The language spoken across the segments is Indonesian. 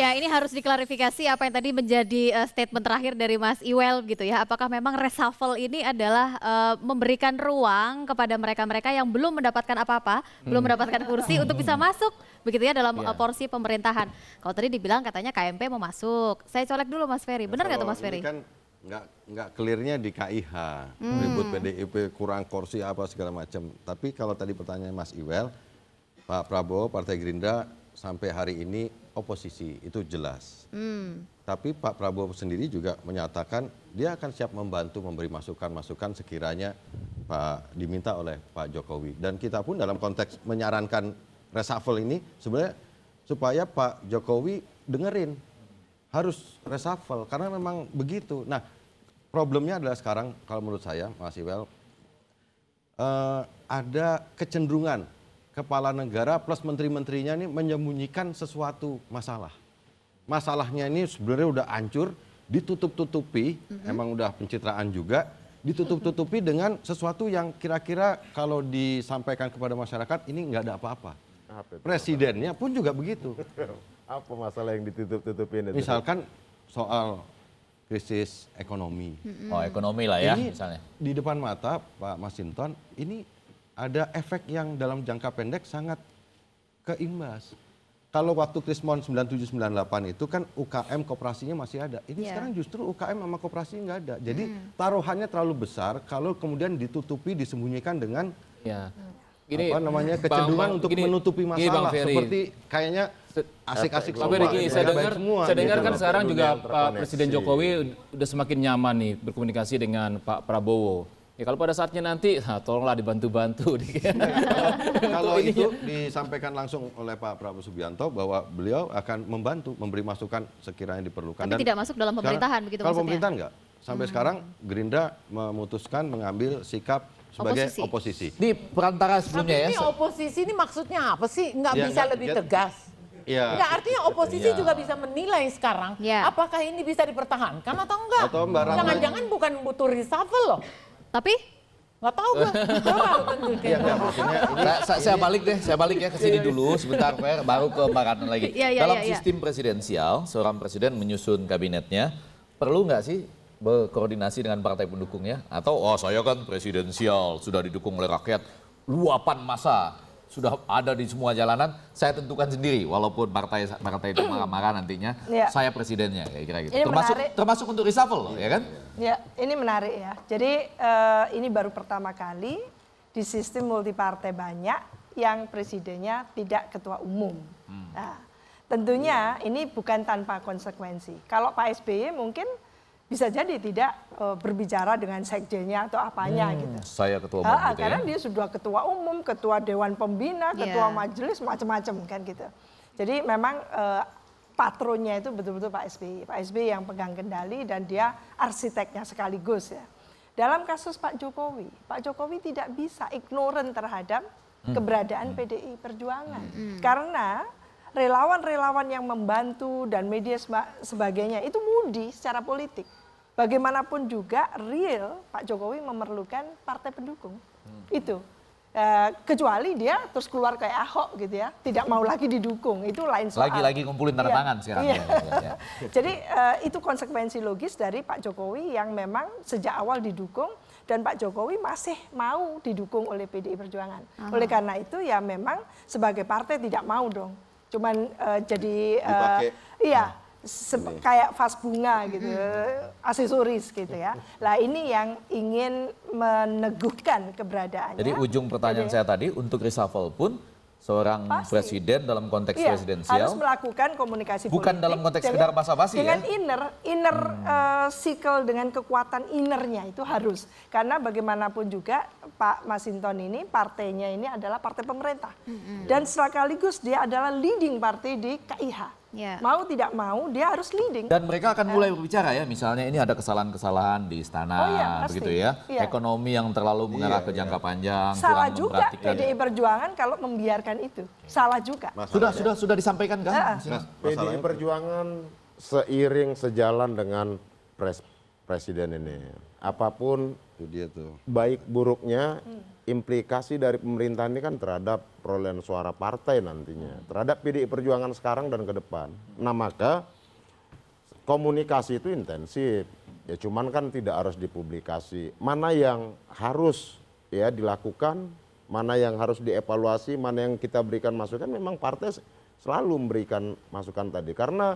Ya, ini harus diklarifikasi apa yang tadi menjadi statement terakhir dari Mas Iwel gitu ya. Apakah memang reshuffle ini adalah memberikan ruang kepada mereka-mereka yang belum mendapatkan apa-apa, belum mendapatkan kursi untuk bisa masuk begitu ya dalam porsi pemerintahan. Kalau tadi dibilang katanya KMP mau masuk. Saya colek dulu Mas Ferry. Benar nggak tuh Mas Ferry? Ini kan nggak clearnya di KIH, ribut PDIP kurang kursi apa segala macam. Tapi kalau tadi pertanyaan Mas Iwel, Pak Prabowo, Partai Gerindra sampai hari ini oposisi, itu jelas. Tapi Pak Prabowo sendiri juga menyatakan dia akan siap membantu memberi masukan-masukan sekiranya diminta oleh Pak Jokowi. Dan kita pun dalam konteks menyarankan reshuffle ini sebenarnya supaya Pak Jokowi dengerin harus reshuffle karena memang begitu. Nah, problemnya adalah sekarang kalau menurut saya, Mas Iwel, ada kecenderungan kepala negara plus menteri-menterinya ini menyembunyikan sesuatu masalah. Masalahnya ini sebenarnya udah hancur, ditutup-tutupi, emang udah pencitraan juga, ditutup-tutupi dengan sesuatu yang kira-kira kalau disampaikan kepada masyarakat ini nggak ada apa-apa. Presidennya pun juga begitu. Apa masalah yang ditutup-tutupin itu? Misalkan soal krisis ekonomi. Oh, ekonomi lah ya Ini misalnya. di depan mata Pak Masinton, ini ada efek yang dalam jangka pendek sangat keimbas. Kalau waktu Krismon 9798 itu kan UKM koperasinya masih ada. Ini sekarang justru UKM sama koperasi nggak ada. Jadi taruhannya terlalu besar kalau kemudian ditutupi, disembunyikan dengan Gini, apa namanya kecenderungan untuk menutupi masalah. Seperti kayaknya asik-asik semua. Saya dengar kan sekarang juga Pak Presiden Jokowi udah semakin nyaman nih berkomunikasi dengan Pak Prabowo. Ya kalau pada saatnya nanti, tolonglah dibantu-bantu. Kalau itu disampaikan langsung oleh Pak Prabowo Subianto bahwa beliau akan membantu, memberi masukan sekiranya diperlukan. Tapi tidak masuk dalam pemerintahan begitu kalau maksudnya? Kalau pemerintahan enggak. Sampai sekarang Gerindra memutuskan mengambil sikap sebagai oposisi. Di perantara sebelumnya Tapi ini oposisi ini maksudnya apa sih? Nggak bisa lebih tegas. Ya. Nggak, artinya oposisi juga bisa menilai sekarang apakah ini bisa dipertahankan atau enggak. Jangan-jangan bukan butuh reshuffle loh. Tapi nggak tahu gue. Saya balik ya ke sini dulu sebentar Fer, baru ke Mbak Ratna lagi. Dalam sistem presidensial, seorang presiden menyusun kabinetnya, perlu nggak sih berkoordinasi dengan partai pendukungnya? Atau saya kan presidensial, sudah didukung oleh rakyat, luapan massa sudah ada di semua jalanan, saya tentukan sendiri walaupun partai itu marah-marah nantinya, saya presidennya kayak kira gitu. Termasuk untuk reshuffle, ya kan? Ya, ini menarik ya. Jadi ini baru pertama kali di sistem multipartai banyak yang presidennya tidak ketua umum. Nah, tentunya ini bukan tanpa konsekuensi. Kalau Pak SBY mungkin bisa jadi tidak berbicara dengan sekjennya atau apanya gitu. Saya ketua umum gitu karena dia sudah ketua umum, ketua dewan pembina, ketua majelis, macam-macam kan gitu. Jadi memang patronnya itu betul-betul Pak SBY. Pak SBY yang pegang kendali dan dia arsiteknya sekaligus ya. Dalam kasus Pak Jokowi tidak bisa ignoran terhadap keberadaan PDI Perjuangan. Karena relawan-relawan yang membantu dan media sebagainya itu mudi secara politik. Bagaimanapun juga real Pak Jokowi memerlukan partai pendukung. Itu. Kecuali dia terus keluar kayak Ahok gitu ya. Tidak mau lagi didukung. Itu lain soal. Lagi ngumpulin tanda tangan sekarang. Jadi itu konsekuensi logis dari Pak Jokowi yang memang sejak awal didukung. Dan Pak Jokowi masih mau didukung oleh PDI Perjuangan. Oleh karena itu ya memang sebagai partai tidak mau dong. Cuman jadi kayak vas bunga gitu, aksesoris gitu ya. Lah ini yang ingin meneguhkan keberadaannya. Jadi ujung pertanyaan saya tadi, untuk reshuffle pun seorang presiden dalam konteks presidensial harus melakukan komunikasi bukan politik, dalam konteks sekedar basa-basi dengan inner cycle, dengan kekuatan innernya itu harus. Karena bagaimanapun juga Pak Masinton ini partainya ini adalah partai pemerintah dan sekaligus dia adalah leading partai di KIH. Mau tidak mau dia harus leading. Dan mereka akan mulai berbicara ya, misalnya ini ada kesalahan-kesalahan di istana, begitu ya. Ekonomi yang terlalu mengarah ke jangka panjang. Salah juga PDI Perjuangan kalau membiarkan itu. Salah juga. Sudah disampaikan kan? PDI Perjuangan seiring sejalan dengan presiden ini. Apapun Itu dia tuh. baik buruknya, implikasi dari pemerintahan ini kan terhadap perolehan suara partai nantinya, terhadap PDI Perjuangan sekarang dan ke depan. Nah maka komunikasi itu intensif, ya cuman kan tidak harus dipublikasi. Mana yang harus ya dilakukan, mana yang harus dievaluasi, mana yang kita berikan masukan, memang partai selalu memberikan masukan tadi. Karena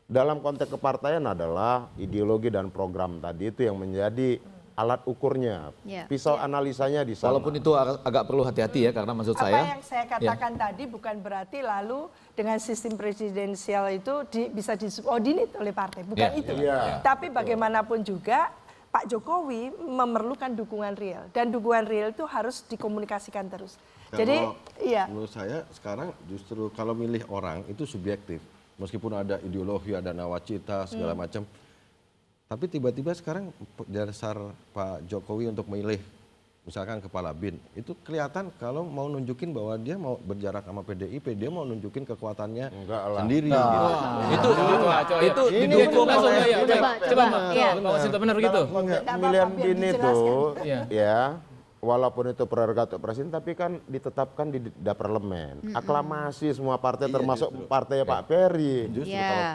dalam konteks kepartaian adalah ideologi dan program tadi itu yang menjadi alat ukurnya. Pisau analisanya di sana. Walaupun itu agak perlu hati-hati ya, karena maksud saya. Apa yang saya katakan tadi bukan berarti lalu dengan sistem presidensial itu bisa disubordinate oleh partai, bukan itu. Tapi bagaimanapun juga Pak Jokowi memerlukan dukungan real, dan dukungan real itu harus dikomunikasikan terus. Jadi, menurut saya sekarang justru kalau milih orang itu subjektif, meskipun ada ideologi, ada nawacita segala macam. Tapi tiba-tiba sekarang dasar Pak Jokowi untuk memilih misalkan kepala BIN, itu kelihatan kalau mau nunjukin bahwa dia mau berjarak sama PDIP, dia mau nunjukin kekuatannya sendiri. Itu didukung oleh. Coba benar gitu. Pemilihan BIN itu ya, walaupun itu prerogatif presiden, tapi kan ditetapkan di parlemen. Aklamasi semua partai termasuk partai Pak Ferry.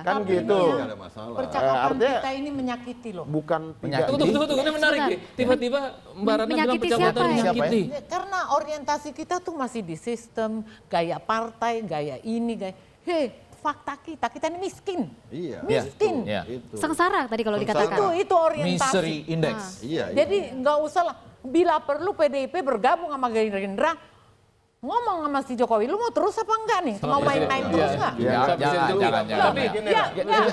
Kan gitu. Percakapan kita ini menyakiti loh. Bukan tidak. Tunggu, ini menarik nih. Tiba-tiba Mbak Ratna bilang percakapan menyakiti. Karena orientasi kita tuh masih di sistem, gaya partai, gaya ini, gaya. Fakta kita ini miskin. Miskin. Sengsara tadi kalau dikatakan. Itu orientasi. Misery index. Jadi nggak usah lah. Bila perlu PDIP bergabung sama Gerindra, ngomong sama si Jokowi, lu mau terus apa enggak nih? Mau main-main terus nggak?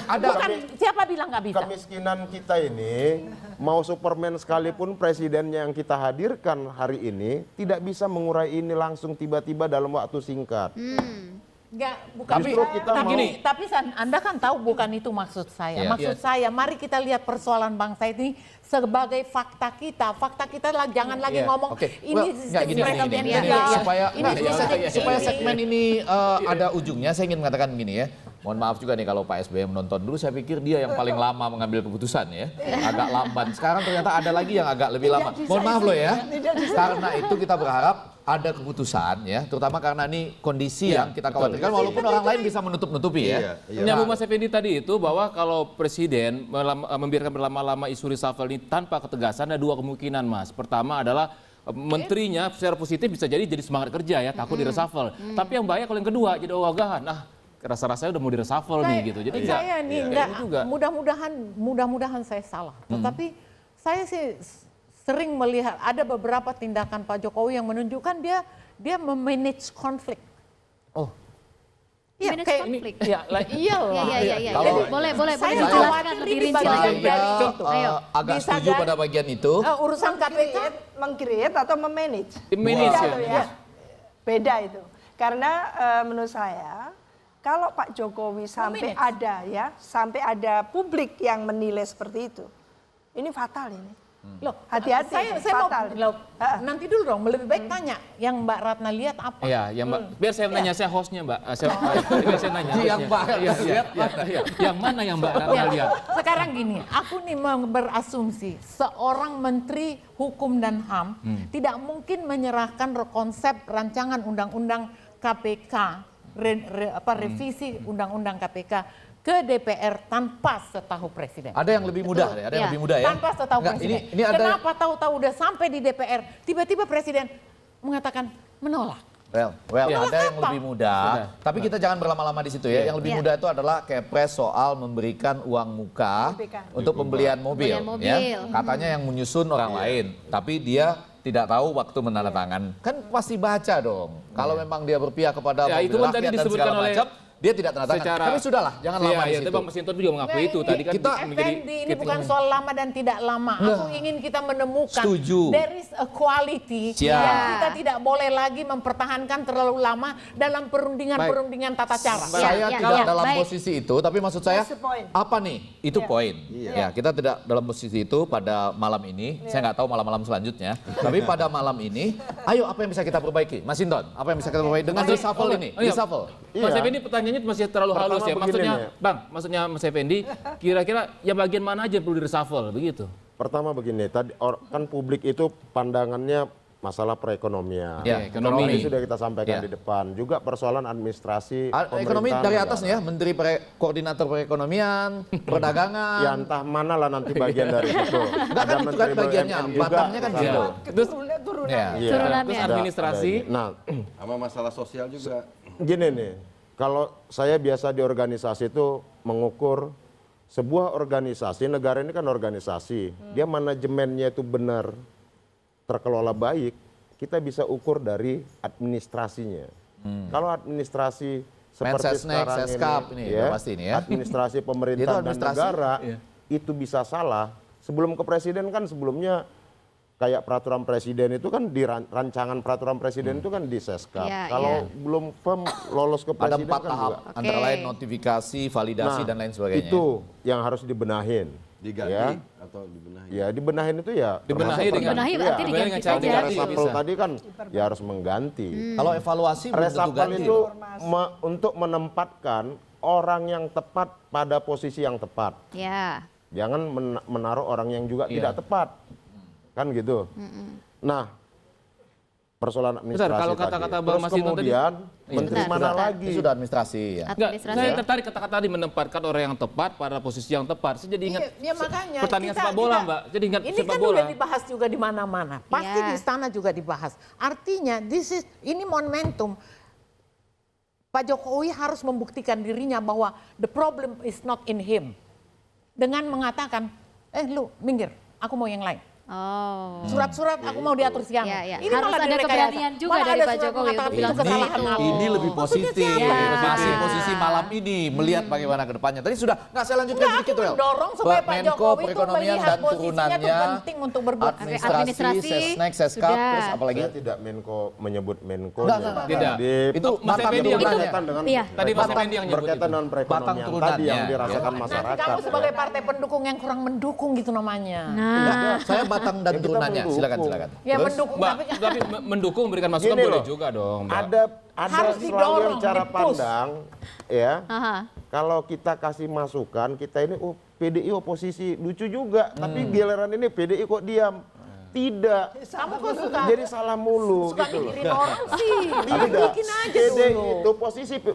Jangan. Siapa bilang nggak bisa? Kemiskinan kita ini, mau Superman sekalipun presidennya yang kita hadirkan hari ini, tidak bisa mengurai ini langsung tiba-tiba dalam waktu singkat. Enggak, bukan. Tapi Anda kan tahu bukan itu maksud saya. Maksud saya, mari kita lihat persoalan bangsa ini sebagai fakta kita. Fakta kita jangan lagi ngomong ini supaya segmen ini ada ujungnya. Saya ingin mengatakan begini ya. Mohon maaf juga nih kalau Pak SBY menonton dulu, saya pikir dia yang paling lama mengambil keputusan ya. Agak lamban. Sekarang ternyata ada lagi yang agak lebih lama. Mohon maaf loh ya. Karena itu kita berharap ada keputusan ya, terutama karena ini kondisi yang kita khawatirkan, walaupun orang lain bisa menutup-nutupi ya. Menyambung Mas Effendi tadi itu bahwa kalau Presiden membiarkan berlama-lama isu reshuffle ini tanpa ketegasan, ada dua kemungkinan Mas. Pertama adalah menterinya secara positif bisa jadi semangat kerja ya, takut di reshuffle. Tapi yang bahaya kalau yang kedua jadi ogah-ogahan. Rasa-rasanya udah mau di reshuffle nih gitu. Jadi saya mudah-mudahan saya salah. Tetapi saya sih sering melihat ada beberapa tindakan Pak Jokowi yang menunjukkan dia memanage konflik. Iya, kayak konflik. Iya. Boleh saya dijelaskan lebih rinci lagi. Agak setuju pada bagian itu. Urusan KPK meng-create atau memanage. Manage ya. Beda itu. Karena menurut saya kalau Pak Jokowi sampai ada publik yang menilai seperti itu, ini fatal ini. Loh, hati-hati. Saya mau nanti dulu dong, lebih baik tanya yang Mbak Ratna lihat apa? Iya, yang Mbak. Biar saya nanya, saya hostnya Mbak. Biar saya nanya. Yang Mbak lihat. Yang mana yang Mbak Ratna lihat? Sekarang gini, aku nih berasumsi seorang Menteri Hukum dan HAM tidak mungkin menyerahkan konsep rancangan undang-undang KPK, revisi undang-undang KPK ke DPR tanpa setahu presiden. Ada yang lebih mudah, ada yang lebih mudah ya. Tanpa setahu presiden. Kenapa tahu-tahu udah sampai di DPR, tiba-tiba presiden mengatakan menolak. Ada yang lebih mudah. Tapi kita jangan berlama-lama di situ ya. Yang lebih mudah itu adalah Kepres soal memberikan uang muka untuk pembelian mobil. Ya. Katanya yang menyusun orang lain, tapi dia tidak tahu waktu menandatangan. Kan pasti baca dong. Kalau memang dia berpihak kepada mobil rakyat dan segala macam, dia tidak tanda tangan. Tapi sudahlah, jangan lama di situ. Bang Masinton juga mengakui itu tadi kan. Effendi, ini bukan soal lama dan tidak lama. Aku ingin kita menemukan there is a quality yang kita tidak boleh lagi mempertahankan terlalu lama dalam perundingan tata cara. Saya tidak dalam posisi itu, tapi maksud saya apa nih? Itu poin. Ya, kita tidak dalam posisi itu pada malam ini. Saya nggak tahu malam-malam selanjutnya. Tapi pada malam ini, ayo apa yang bisa kita perbaiki? Mas Sinton, apa yang bisa kita perbaiki dengan reshuffle ini? Reshuffle. Mas Effendi pertanyaan pertanyaannya masih terlalu halus ya. Maksudnya Mas Effendi, kira-kira ya bagian mana aja perlu di-reshuffle begitu? Pertama begini, tadi kan publik itu pandangannya masalah perekonomian. Ya, Ekonomi ekonomi. sudah kita sampaikan Ya. di depan. Juga persoalan administrasi Ekonomi pemerintahan dari negara. atas nih ya, Menteri Koordinator Perekonomian, Perdagangan. Ya entah mana lah nanti bagian dari itu. Enggak kan itu kan bagiannya, BUMN juga. batangnya kan Nah, gitu. Terus Turunan. iya. Turunannya. Terus administrasi. Nah, Sama masalah sosial juga. gini nih, kalau saya biasa di organisasi itu mengukur sebuah organisasi, negara ini kan organisasi, dia manajemennya itu benar, terkelola baik, kita bisa ukur dari administrasinya. Kalau administrasi seperti Mensesnek, sekarang Seskap ini, udah pasti ini ya. administrasi Itu pemerintah dan administrasi, negara iya. itu bisa salah. Sebelum ke presiden kan sebelumnya kayak peraturan presiden itu kan di rancangan peraturan presiden itu kan di Seskap. Iya, Kalau iya. belum firm lolos ke Ada presiden 4 kan tahap, juga. antara Oke. lain notifikasi, validasi, dan lain sebagainya. Itu yang harus dibenahin. Diganti Ya. atau dibenahi. Ya dibenahin itu ya. Dibenahi termasuk dengan- Benahi pergantian. berarti Dibenahi dengan diganti cara saja. diganti. Reshuffle bisa. tadi kan ya harus mengganti. Kalau evaluasi belum tentu Reshuffle ganti. itu loh. untuk menempatkan orang yang tepat pada posisi yang tepat. Ya. Jangan menaruh orang yang juga Iya. tidak tepat. Kan gitu. Nah, persoalan Bentar, administrasi kalau tadi. kata-kata Bang Terus Masinton tadi- kemudian menteri Bentar, mana bentar. lagi? Itu sudah administrasi ya. Enggak, Administrasi. saya tertarik kata-kata tadi menempatkan orang yang tepat pada posisi yang tepat. Saya jadi ingat Iya, makanya pertandingan sepak bola, Mbak. Jadi ingat ini sepak kan bola. udah dibahas juga di mana-mana. Pasti Iya. di istana juga dibahas. Artinya ini momentum. Pak Jokowi harus membuktikan dirinya bahwa the problem is not in him. Dengan mengatakan, lu minggir, aku mau yang lain. Oh. Surat-surat aku mau diatur siang. Ya, ya. Ini Harus malah ada direkayasa. keberanian juga Malah dari ada Pak surat Jokowi mengatakan untuk bilang itu kesalahan seperti itu. aku. Ini lebih Maksudnya positif, siapa? masih posisi malam ini melihat bagaimana ke depannya. Tadi sudah, nggak saya lanjutkan Enggak, sedikit, aku Wel. mendorong supaya Pak Menko Jokowi itu Perekonomian melihat dan posisinya itu turunannya, penting untuk berbuat. administrasi, Administrasi, Sesnek, Seskap, sudah. terus apalagi? Saya tidak Menko menyebut Menko. Enggak. Tidak. Itu Mas batang Effendi yang turunannya. berkaitan dengan Iya. Tadi Mas Effendi yang nyebut berkaitan itu. dengan perekonomian Batang tadi yang turunannya. dirasakan Nanti masyarakat. kamu sebagai partai pendukung yang kurang mendukung gitu namanya. Nah, Saya batang dan Ya, kita turunannya, mendukung. silakan, silakan. Ya Terus, mendukung Mbak, tapi tapi mendukung memberikan masukan Gini boleh loh, juga dong, Mbak. Ada Harus selalu didorong, cara di-push. pandang ya. aha. Kalau kita kasih masukan, kita ini PDI oposisi lucu juga, tapi giliran ini PDI kok diam. Tidak. kamu kok suka Jadi salah mulu suka gitu loh. mikirin orang sih. Tidak. Bikin aja PDI dulu. itu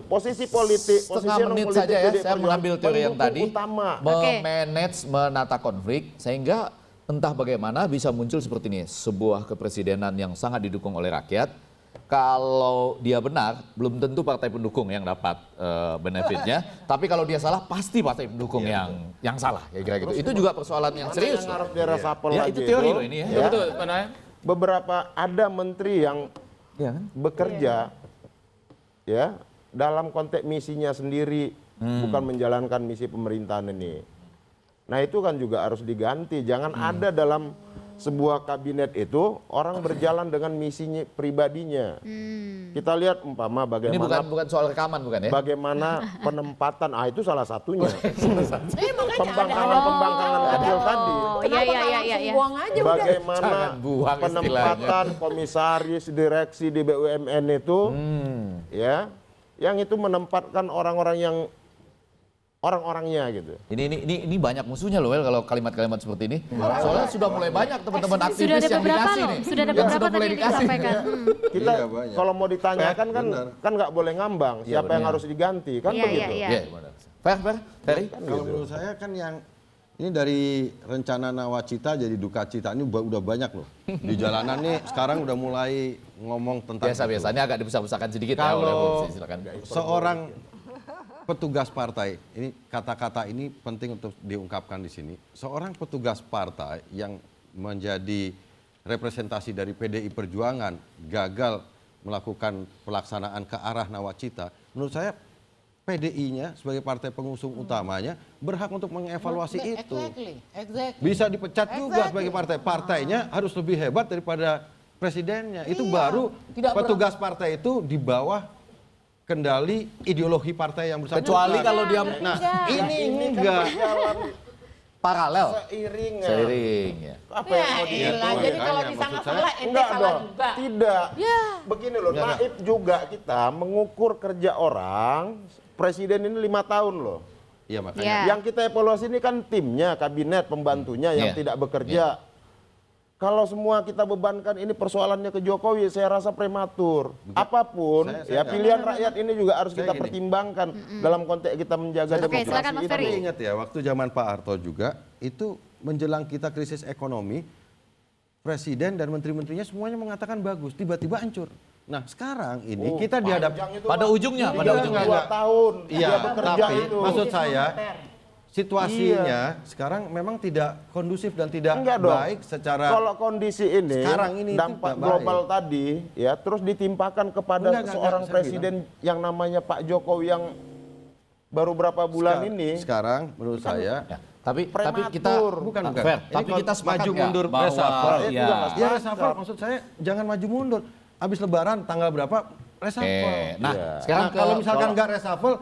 posisi politik, Setengah non menit politik saja ya, PDI saya Perjuangan mengambil teori yang pendukung tadi. utama. Oke. Memanage, menata konflik, sehingga entah bagaimana bisa muncul seperti ini. Sebuah kepresidenan yang sangat didukung oleh rakyat. Kalau dia benar, belum tentu partai pendukung yang dapat benefitnya. Tapi kalau dia salah, pasti partai pendukung yang salah. Ya, kira-kira gitu. Itu juga persoalan yang serius. Yang harus diresapel Ya, lagi itu teori loh ini ya. Ya, betul, mana ya? Beberapa ada menteri yang Iya kan? bekerja ya dalam konteks misinya sendiri, bukan menjalankan misi pemerintahan ini. Nah itu kan juga harus diganti. Jangan ada dalam sebuah kabinet itu orang berjalan dengan misinya pribadinya. Kita lihat umpama Ini bagaimana bukan soal rekaman, bukan ya? bagaimana penempatan, itu salah satunya. Makanya Pembangkangan kecil tadi. Oh, iya, iya, iya, iya, iya. Buang aja udah. Bagaimana Jangan buang penempatan komisaris direksi di BUMN itu, ya, yang itu menempatkan orang-orangnya gitu. Ini banyak musuhnya loh, Wel, kalau kalimat-kalimat seperti ini. Soalnya sudah mulai banyak teman-teman Sudah aktivis ada yang beberapa dikasih loh, nih. sudah ada Yang beberapa sudah tadi mulai yang dikasih. disampaikan. Kita Iya, banyak. kalau mau ditanyakan Benar. kan nggak boleh ngambang. Siapa yang benar. harus diganti kan Iya, begitu. iya, Iya, benar. Fer, Ferry? Kalau menurut saya kan yang ini dari rencana nawacita jadi duka cita ini udah banyak loh. Di jalanan nih sekarang udah mulai ngomong tentang Biasa-biasa, ini agak dibesar-besarkan sedikit ya oleh Kalau Bung. Silakan. seorang petugas partai, ini kata-kata ini penting untuk diungkapkan di sini. Seorang petugas partai yang menjadi representasi dari PDI Perjuangan gagal melakukan pelaksanaan ke arah nawacita, menurut saya PDI-nya sebagai partai pengusung utamanya berhak untuk mengevaluasi itu. Exactly. Bisa dipecat juga sebagai partai. Partainya harus lebih hebat daripada presidennya. Itu baru Tidak petugas partai itu di bawah kendali ideologi partai yang bersangkutan. Kecuali kalau dia Nah, ini enggak. paralel. Seiring. Ya. Apa yang mau Ya, dihitung? elah, jadi kalau makanya di sana maksud saya- salah, ente Enggak salah dong, juga. tidak. Ya. Begini loh, naif juga kita mengukur kerja orang presiden ini 5 tahun loh. Iya makanya. Ya. Yang kita evaluasi ini kan timnya, kabinet, pembantunya yang tidak bekerja. Kalau semua kita bebankan ini persoalannya ke Jokowi, saya rasa prematur. Apapun, saya pilihan rakyat ini juga harus kita pertimbangkan dalam konteks kita menjaga demokrasi silakan, Mas ini. Ferry. Tapi ingat ya, waktu zaman Pak Harto juga, itu menjelang kita krisis ekonomi, presiden dan menteri-menterinya semuanya mengatakan bagus, tiba-tiba hancur. Nah sekarang ini kita dihadap Pada ujungnya, pada ujungnya. 2 tahun Iya, dia bekerja tapi itu. maksud saya situasinya sekarang memang tidak kondusif dan tidak Enggak dong. baik secara Kalau kondisi ini, sekarang ini itu dampak tidak global baik. tadi ya terus ditimpakan kepada Enggak, seorang saya presiden yang namanya Pak Jokowi yang baru berapa bulan ini. Sekarang menurut saya Ya, tapi Prematur. kita bukan. Fair, Ini tapi kalau kita sepakat maju nggak mundur bahwa reshuffle. ya, Ya reshuffle maksud saya jangan maju mundur. Habis lebaran tanggal berapa reshuffle. nah Iya. sekarang Kalau misalkan nggak reshuffle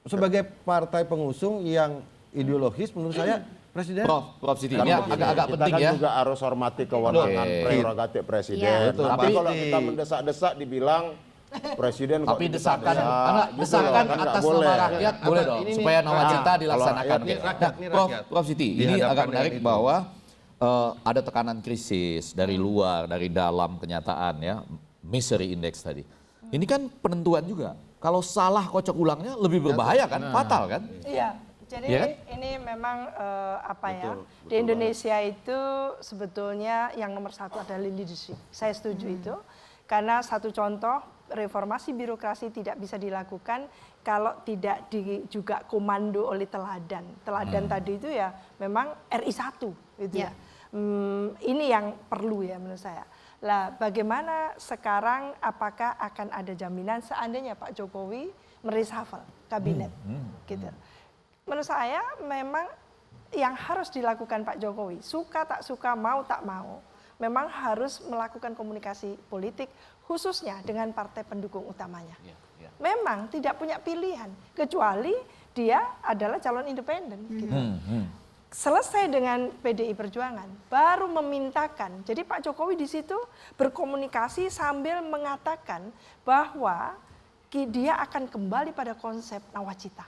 sebagai partai pengusung yang ideologis menurut saya presiden Prof Siti, Kan ini begini, agak kita penting kan ya. juga harus hormati kewenangan Oke. prerogatif presiden. Iya. Betul, Tapi pasti. kalau kita mendesak-desak dibilang presiden kok Tapi desakan, didesak-desak, gitu desakan loh, kan nggak atas boleh. nama rakyat boleh dong, ini supaya nawacita kalau dilaksanakan. rakyat, ini Nah, rakyat. Prof Siti, ini Dihadapkan agak dengan menarik itu. bahwa ada tekanan krisis dari luar, dari dalam kenyataan ya, misery index tadi. Ini kan penentuan juga. Kalau salah kocok ulangnya lebih berbahaya kan, fatal kan? Iya, jadi Iya kan? ini memang di Indonesia itu sebetulnya yang nomor satu adalah leadership. Saya setuju itu, karena satu contoh reformasi birokrasi tidak bisa dilakukan kalau tidak juga komando oleh teladan. Teladan tadi itu ya memang RI 1 gitu ya. Ini yang perlu ya menurut saya. Lah bagaimana sekarang apakah akan ada jaminan seandainya Pak Jokowi mereshuffle kabinet gitu. Menurut saya memang yang harus dilakukan Pak Jokowi, suka tak suka, mau tak mau, memang harus melakukan komunikasi politik khususnya dengan partai pendukung utamanya. Memang tidak punya pilihan kecuali dia adalah calon independen gitu. Selesai dengan PDI Perjuangan, baru memintakan. Jadi Pak Jokowi di situ berkomunikasi sambil mengatakan bahwa dia akan kembali pada konsep nawacita.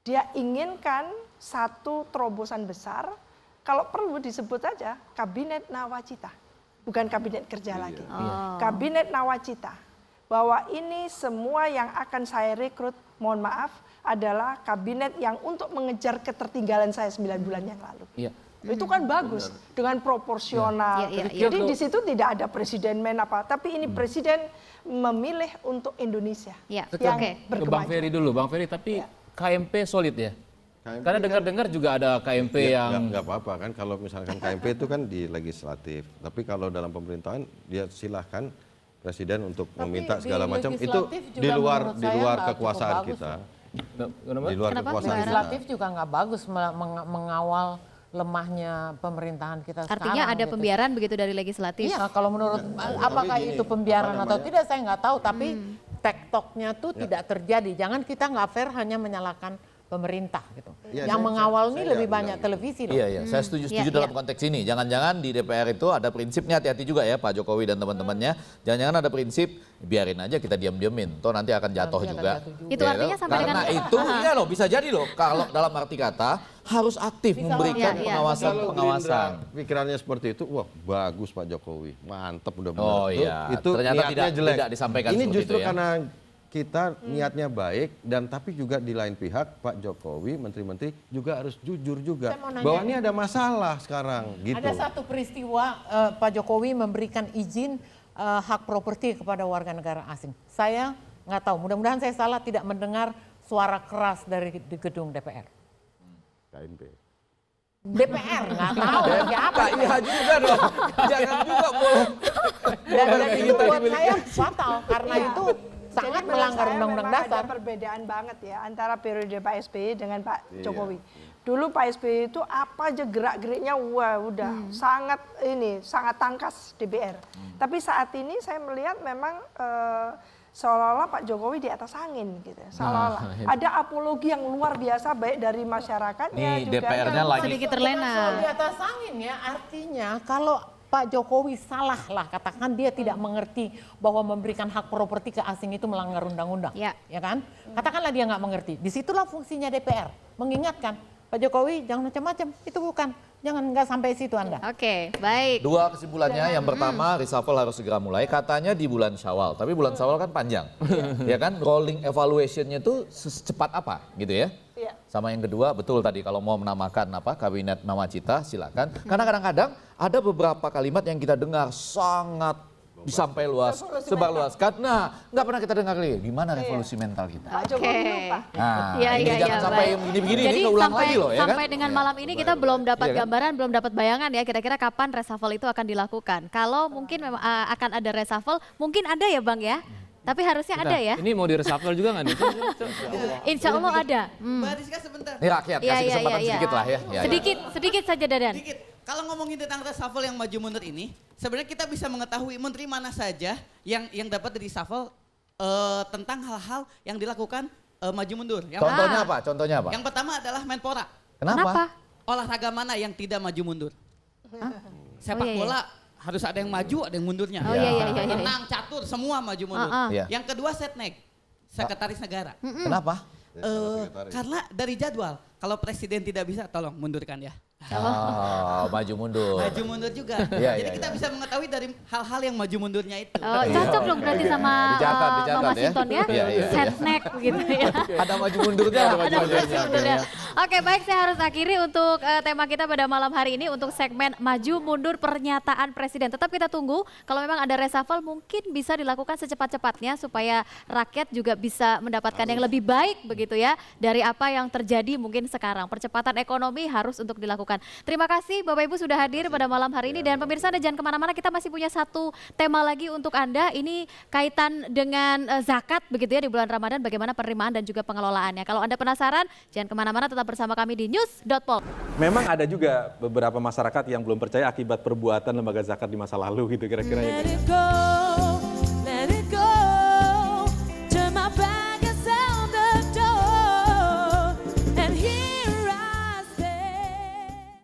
Dia inginkan satu terobosan besar, kalau perlu disebut aja kabinet nawacita, bukan kabinet kerja lagi. Kabinet nawacita, bahwa ini semua yang akan saya rekrut, mohon maaf, adalah kabinet yang untuk mengejar ketertinggalan saya 9 bulan yang lalu. Iya. Itu kan bagus dengan proporsional. Jadi di situ tidak ada presiden men apa, tapi ini presiden memilih untuk Indonesia yang Ke Bang berkemajuan. Ferry dulu, Bang Ferry, tapi KMP solid ya? Karena dengar-dengar juga ada KMP yang nggak apa-apa kan kalau misalkan KMP itu kan di legislatif. Tapi kalau dalam pemerintahan dia silahkan presiden untuk meminta segala macam itu di luar kekuasaan kita. Di luar kekuasaan kita. Legislatif juga nggak bagus mengawal lemahnya pemerintahan kita sekarang. Artinya ada gitu. pembiaran begitu dari legislatif. Iya, kalau menurut apakah itu pembiaran atau tidak saya nggak tahu, tapi tektoknya tuh tidak terjadi. Jangan kita nggak fair hanya menyalahkan pemerintah gitu. Ya, Yang mengawal ini saya lebih bilang banyak gitu. televisi loh. Iya, iya. Saya setuju dalam konteks ini. Jangan-jangan di DPR itu ada prinsipnya, hati-hati juga ya Pak Jokowi dan teman-temannya. Jangan-jangan ada prinsip, biarin aja kita diam-diamin. Toh nanti akan jatuh juga. Itu Ya, artinya sampai karena dengan itu, iya loh, bisa jadi loh. Kalau dalam arti kata, harus aktif memberikan pengawasan. Kalau Gerindra pikirannya seperti itu, wah bagus Pak Jokowi, mantep udah benar. Oh iya, itu ternyata niatnya jelek. tidak disampaikan Ini seperti justru itu ya. karena kita niatnya baik dan tapi juga di lain pihak Pak Jokowi, menteri-menteri juga harus jujur juga Saya mau nanya bahwa ini ada masalah sekarang gitu. Ada satu peristiwa Pak Jokowi memberikan izin hak properti kepada warga negara asing. Saya nggak tahu, mudah-mudahan saya salah tidak mendengar suara keras dari di gedung DPR. KMP. DPR nggak tahu siapa. Iya juga dong. Jangan juga boleh. Dan itu buat saya fatal karena Iya. itu sangat Jadi melanggar menurut saya undang-undang memang dasar. Ada perbedaan banget ya antara periode Pak SBY dengan Pak Jokowi. Dulu Pak SBY itu apa aja gerak-geriknya wah udah sangat tangkas DPR. Tapi saat ini saya melihat memang seolah-olah Pak Jokowi di atas angin gitu. Seolah-olah ada apologi yang luar biasa baik dari masyarakatnya Nih, juga DPR-nya lagi sedikit terlena. Di atas angin ya, artinya kalau Pak Jokowi salah lah, katakan dia tidak mengerti bahwa memberikan hak properti ke asing itu melanggar undang-undang, ya kan? Katakanlah dia nggak mengerti. Disitulah fungsinya DPR, mengingatkan Pak Jokowi jangan macam-macam, itu bukan, jangan nggak sampai situ Anda. Oke, baik. Dua kesimpulannya, yang pertama reshuffle harus segera mulai, katanya di bulan Syawal, tapi bulan Syawal kan panjang, ya kan? Rolling evaluation-nya itu secepat apa, gitu ya? Iya. Sama yang kedua, betul tadi kalau mau menamakan kabinet nawacita silakan. Karena kadang-kadang ada beberapa kalimat yang kita dengar sangat sebarluaskan. Nah, nggak pernah kita dengar lagi. Gimana revolusi mental kita? Pak Jokowi lupa. Nah, Iya, ini jangan sampai begini-begini, ini keulang lagi loh, ya kan? Sampai dengan malam ini kita belum dapat gambaran, belum dapat bayangan ya kira-kira kapan reshuffle itu akan dilakukan. Kalau mungkin memang akan ada reshuffle, mungkin ada ya Bang ya? Tapi harusnya ada ya. Ini mau di reshuffle juga nggak nih? Insya Allah ada. Mbak Rizka sebentar. Ini rakyat, kasih kesempatan sedikit lah ya. Sedikit saja Dadan. Sedikit. Kalau ngomongin tentang reshuffle yang maju mundur ini, sebenarnya kita bisa mengetahui menteri mana saja yang dapat di reshuffle tentang hal-hal yang dilakukan maju mundur. Contohnya apa? Contohnya apa? Yang pertama adalah Menpora. Kenapa? Olahraga mana yang tidak maju mundur? Sepak bola harus ada yang maju, ada yang mundurnya. Renang, catur, semua maju mundur. Yang kedua Setnek, Sekretaris Negara. Kenapa? Karena dari jadwal, kalau presiden tidak bisa, tolong mundurkan ya. Maju mundur. Maju mundur juga. Jadi kita bisa mengetahui dari hal-hal yang maju mundurnya itu. Cocok dong berarti sama Mama Sinton ya. Setnek gitu ya. Ada maju mundurnya. Oke, baik, saya harus akhiri untuk tema kita pada malam hari ini untuk segmen maju mundur pernyataan presiden. Tetap kita tunggu, kalau memang ada reshuffle mungkin bisa dilakukan secepat-cepatnya supaya rakyat juga bisa mendapatkan yang lebih baik begitu ya dari apa yang terjadi mungkin sekarang. Percepatan ekonomi harus untuk dilakukan. Terima kasih Bapak Ibu sudah hadir pada malam hari ini, dan pemirsa Anda jangan kemana-mana, kita masih punya satu tema lagi untuk Anda. Ini kaitan dengan zakat begitu ya di bulan Ramadan, bagaimana penerimaan dan juga pengelolaannya. Kalau Anda penasaran jangan kemana-mana, tetap bersama kami di news.pol. Memang ada juga beberapa masyarakat yang belum percaya akibat perbuatan lembaga zakat di masa lalu gitu kira-kira ya.